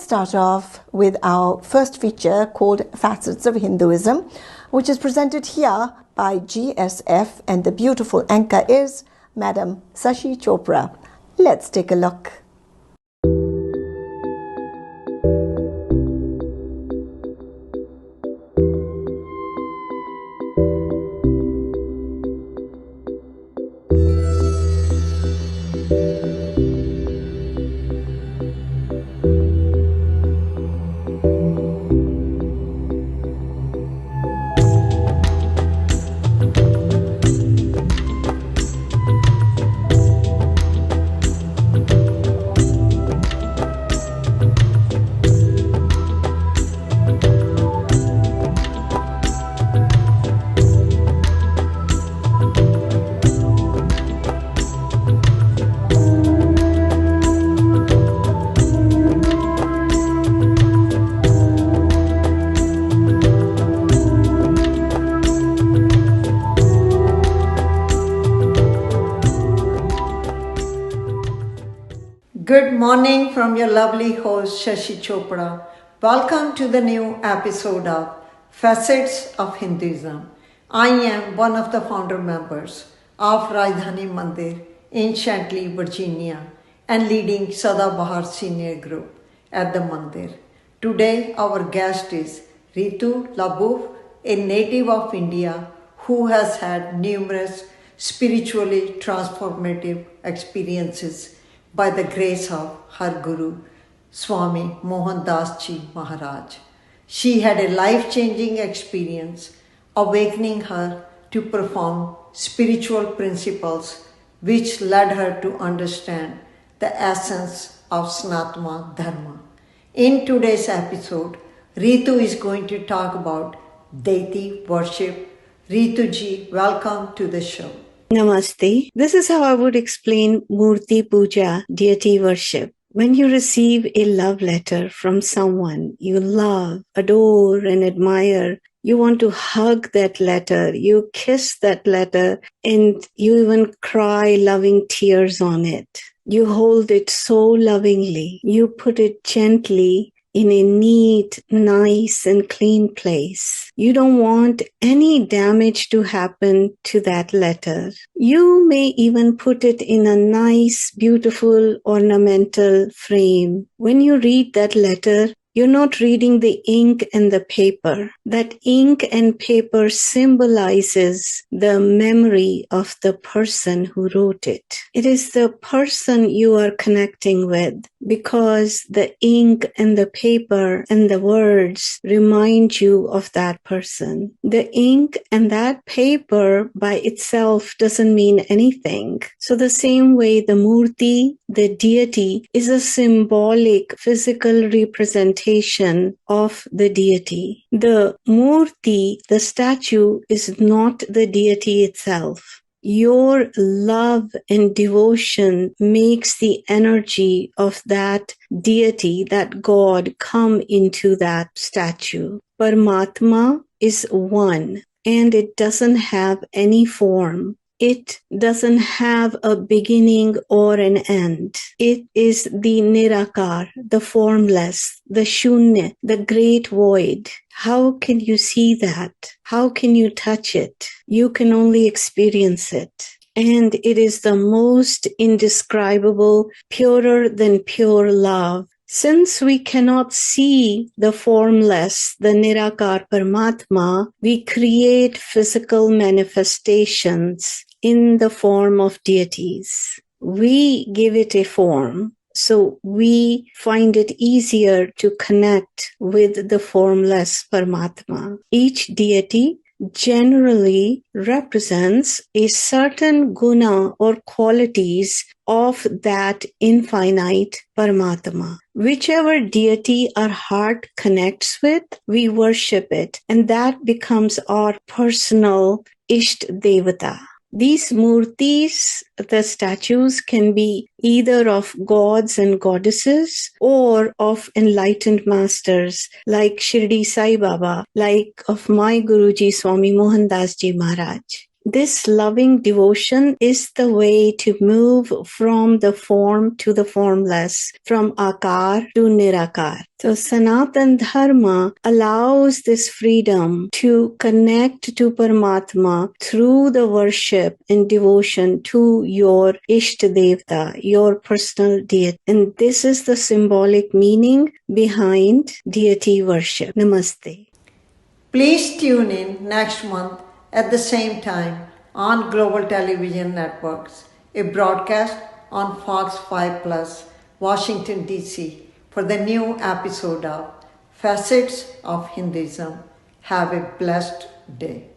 Let's start off with our first feature called Facets of Hinduism, which is presented here by GSF, and the beautiful anchor is Madam Shashi Chopra. Let's take a look. Good morning from your lovely host Shashi Chopra. Welcome to the new episode of Facets of Hinduism. I am one of the founder members of Rajdhani Mandir in Chantilly, Virginia, and leading Sadabahar Senior Group at the Mandir. Today our guest is Ritu LeBouef, a native of India who has had numerous spiritually transformative experiences by the grace of her Guru, Swami Mohan Maharaj. She had a life-changing experience, awakening her to profound spiritual principles which led her to understand the essence of Sanatana Dharma. In today's episode, Ritu is going to talk about Deity Worship. Ritu ji, welcome to the show. Namaste. This is how I would explain Murti Puja, deity worship. When you receive a love letter from someone you love, adore, and admire, you want to hug that letter, you kiss that letter, and you even cry loving tears on it. You hold it so lovingly. You put it gently in a neat, nice, and clean place. You don't want any damage to happen to that letter. You may even put it in a nice, beautiful, ornamental frame. When you read that letter, you're not reading the ink and the paper. That ink and paper symbolizes the memory of the person who wrote it. It is the person you are connecting with, because the ink and the paper and the words remind you of that person. The ink and that paper by itself doesn't mean anything. So the same way the murti, the deity, is a symbolic physical representation of the deity. The murti, the statue, is not the deity itself. Your love and devotion makes the energy of that deity, that God, come into that statue. Paramatma is one, and it doesn't have any form. It doesn't have a beginning or an end. It is the Nirakar, the formless, the Shunya, the great void. How can you see that? How can you touch it? You can only experience it. And it is the most indescribable, purer than pure love. Since we cannot see the formless, the Nirakar Paramatma, we create physical manifestations in the form of deities. We give it a form, so we find it easier to connect with the formless Paramatma. Each deity generally represents a certain guna or qualities of that infinite Paramatma. Whichever deity our heart connects with, we worship it, and that becomes our personal Isht Devata. These murtis, the statues, can be either of gods and goddesses or of enlightened masters like Shirdi Sai Baba, like of my Guruji Swami Mohan Maharaj. This loving devotion is the way to move from the form to the formless, from akar to nirakar. So Sanatan Dharma allows this freedom to connect to Paramatma through the worship and devotion to your Ishta Devta, your personal deity. And this is the symbolic meaning behind deity worship. Namaste. Please tune in next month at the same time on Global Television Networks, a broadcast on Fox 5 Plus, Washington, D.C. for the new episode of Facets of Hinduism. Have a blessed day.